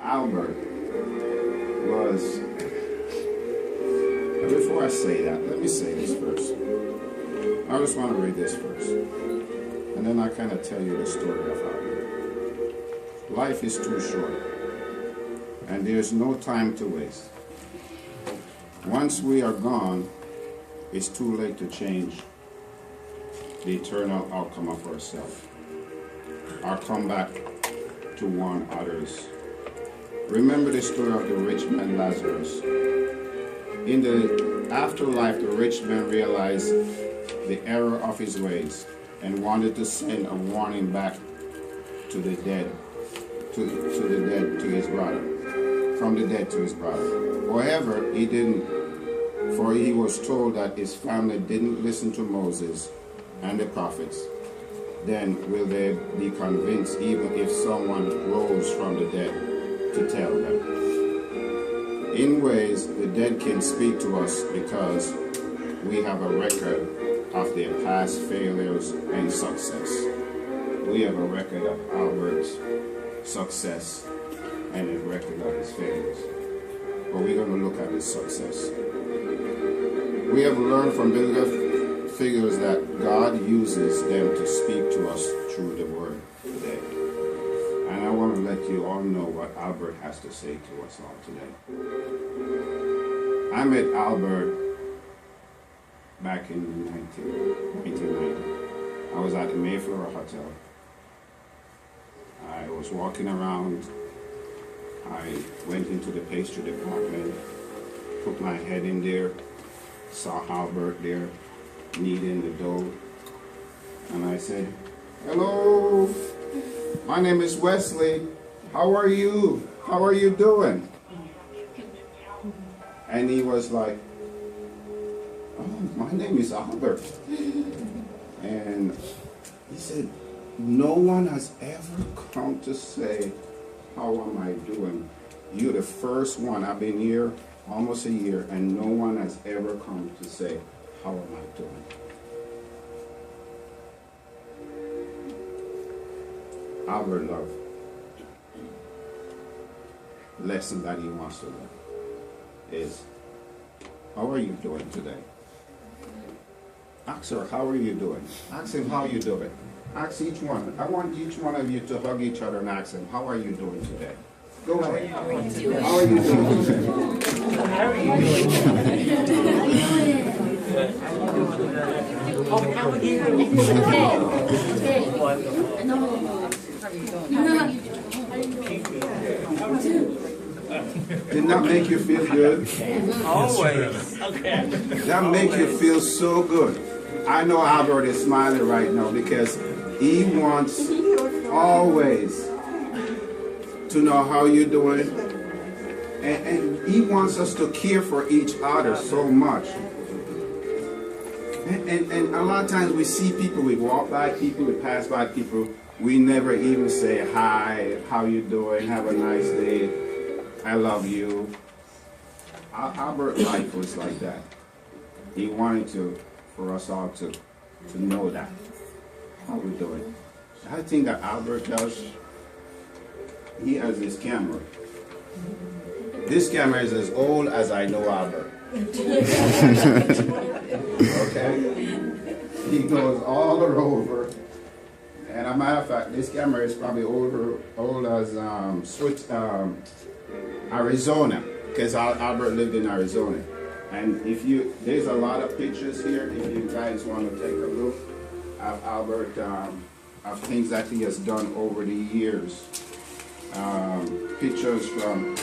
Albert was, before I say that, let me say this first. I just want to read this first. And then I kind of tell you the story of Albert. Life is too short. And there's no time to waste. Once we are gone, it's too late to change the eternal outcome of ourselves. Our comeback to warn others. Remember the story of the rich man Lazarus. In the afterlife, the rich man realized the error of his ways and wanted to send a warning back to the dead, to his brother, from the dead to his brother. However, he didn't, for he was told that his family didn't listen to Moses and the prophets. Then will they be convinced even if someone rose from the dead to tell them? In ways, the dead can speak to us because we have a record of their past failures and success. We have a record of Albert's success and a record of his failures. But we're going to look at his success. We have learned from biblical figures that God uses them to speak to us through the Word today. And I want to let you all know what Albert has to say to us all today. I met Albert back in 1990. I was at the Mayflower Hotel. I was walking around. I went into the pastry department, put my head in there, saw Albert there, kneading the dough. And I said, "Hello, my name is Wesley. How are you? How are you doing?" And he was like, "Oh, my name is Albert." And he said, "No one has ever come to say, 'How am I doing?' You're the first one. I've been here almost a year, and no one has ever come to say, 'How am I doing?'" Albert loved the lesson that he wants to learn is, "How are you doing today?" Ask her, "How are you doing?" Ask him, "How are you doing?" Ask each one. I want each one of you to hug each other and ask him, "How are you doing today?" Go ahead. How are you doing? How are you doing today? How are you doing? How are you Did that make you feel good? Always. Okay. That make you feel so good. I know Albert is smiling right now because he wants always to know how you're doing. And he wants us to care for each other so much. And a lot of times we see people, we walk by people, we pass by people, we never even say, "Hi, how you doing? Have a nice day. I love you." Albert's life was like that. He wanted for us all to know that. How we doing? I think that Albert does, he has this camera. This camera is as old as I know Albert. Okay? He goes all over. And as a matter of fact, this camera is probably old as Arizona, because Albert lived in Arizona. And there's a lot of pictures here. If you guys want to take a look at Albert, of things that he has done over the years. Pictures from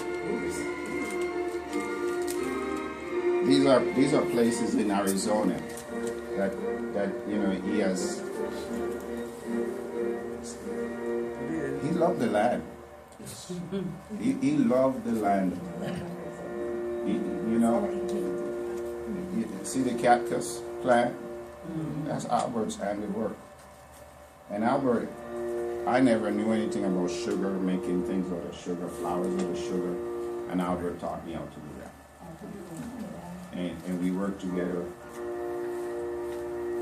these are places in Arizona that he has. He loved the land. He loved the land. You see the cactus plant? That's Albert's handiwork. And Albert, I never knew anything about sugar, making things out of sugar, flowers out of sugar, and Albert taught me how to do that. And we worked together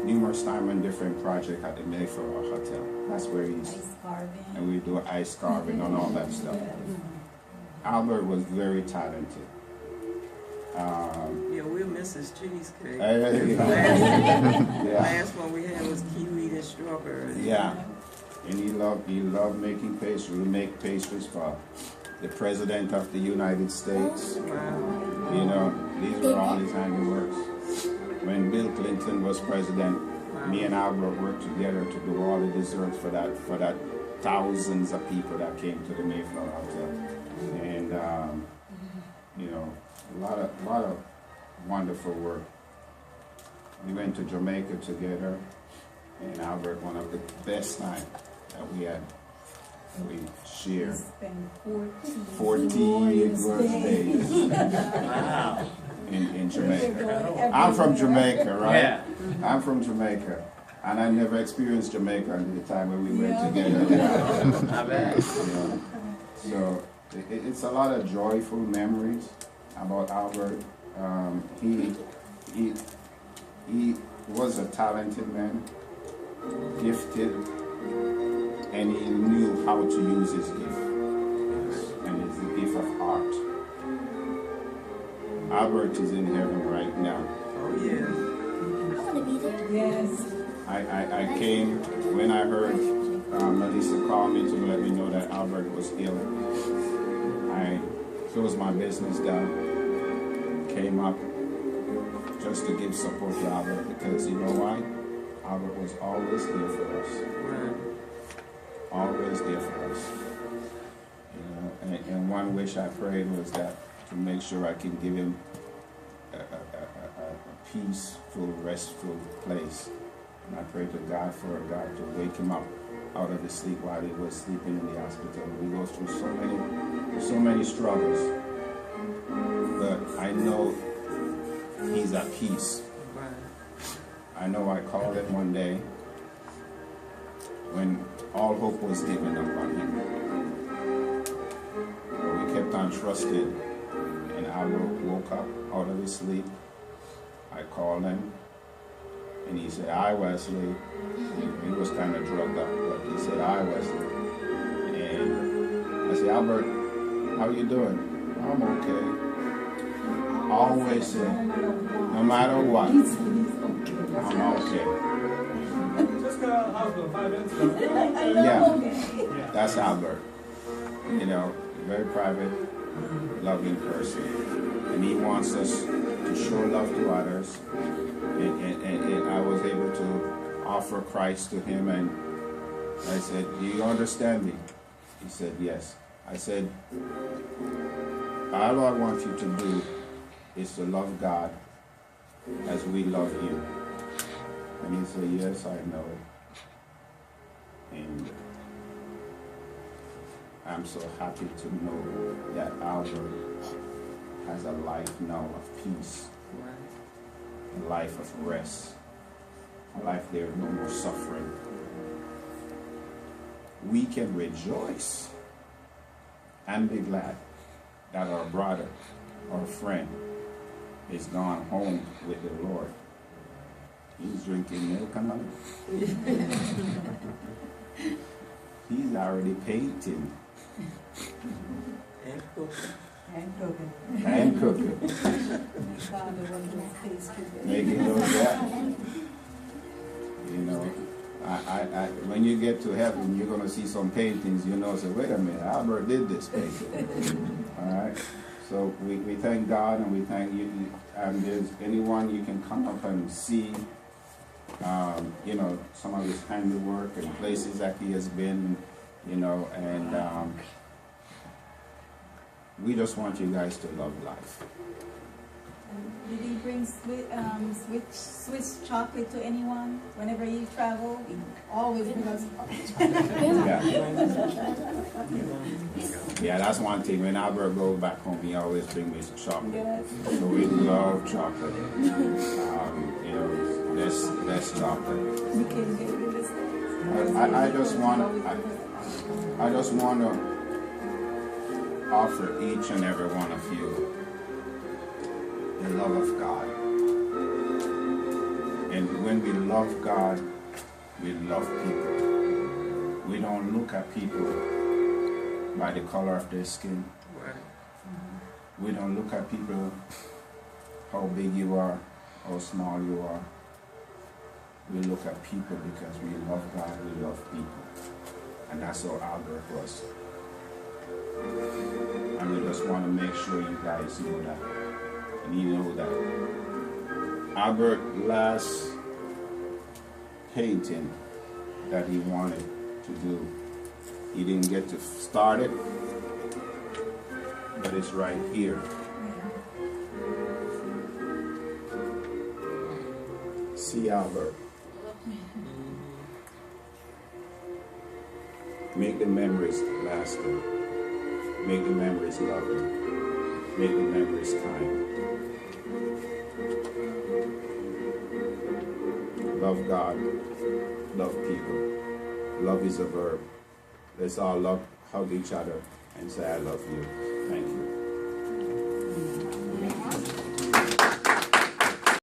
numerous times on different projects at the Mayflower Hotel. That's where he's. Ice carving. And we do ice carving and all that stuff. Albert was very talented. Yeah, we'll miss his cheesecake. Yeah. Last one we had was kiwi and strawberry. Yeah. And he loved making pastries. We make pastries for the President of the United States. Wow. You know, these were all his handiworks. When Bill Clinton was president, me and Albert worked together to do all the desserts for that thousands of people that came to the Mayflower Hotel. And you know, a lot of wonderful work. We went to Jamaica together, and Albert, one of the best times that we had. We shared 14 birthdays Wow. in Jamaica. I'm from Jamaica, right? Yeah. I'm from Jamaica, and I never experienced Jamaica until the time when we went together. I bet. You know, so it's a lot of joyful memories about Albert. He was a talented man, gifted, and he knew how to use his gift, and it's the gift of art. Albert is in heaven right now. Oh yeah. I want to be there. Yes. I came when I heard Melissa call me to let me know that Albert was ill. I closed my business down, came up just to give support to Albert, because you know why? Albert was always there for us. Right. Always there for us. You know, and one wish I prayed was that to make sure I can give him a peaceful, restful place. And I prayed to God for God to wake him up out of his sleep while he was sleeping in the hospital. We go through so many struggles, but I know he's at peace. Right. I know I called him one day when all hope was given up on him. But we kept on trusting, and Albert woke up out of his sleep. I called him, and he said, "Hi, Wesley." He was kind of drugged up, but he said, "Hi, Wesley." And I said, "Albert, how you doing?" "I'm okay." Always say, no matter what, I'm okay. Just got out of the hospital 5 minutes ago. Yeah, that's Albert. You know, very private, loving person. And he wants us to show love to others. And I was able to offer Christ to him, and I said, "Do you understand me?" He said, "Yes." I said, "All I want you to do is to love God as we love you." And he said, "Yes, I know." And I'm so happy to know that Albert has a life now of peace, Right. a life of rest, a life there is no more suffering. We can rejoice and be glad that our brother, our friend, is gone home with the Lord. He's drinking milk and honey. He's already painting And cooking. and cooking. Making those that. You know, I when you get to heaven, you're gonna see some paintings. You know, say, "Wait a minute, Albert did this painting." All right. So we thank God, and we thank you. And there's anyone you can come up and see, you know, some of his handiwork and places that he has been, you know, and we just want you guys to love life. Did he bring Swiss chocolate to anyone? Whenever you travel, he always brings us Yeah. Yeah, that's one thing. When Albert goes back home, he always brings me some chocolate. Yes. So we love chocolate. You know, that's chocolate. You can get rid of this. I just want to offer each and every one of you the love of God. And when we love God, we love people. We don't look at people by the color of their skin. Right. We don't look at people, how big you are, how small you are. We look at people because we love God, we love people. And that's how Albert was. And we just want to make sure you guys know that. And you know that. Albert last painting that he wanted to do, he didn't get to start it, but it's right here. See Albert. Make the memories lasting. Make the memories loving. Make the memories kind. Love God. Love people. Love is a verb. Let's all hug each other and say, I love you. Thank you.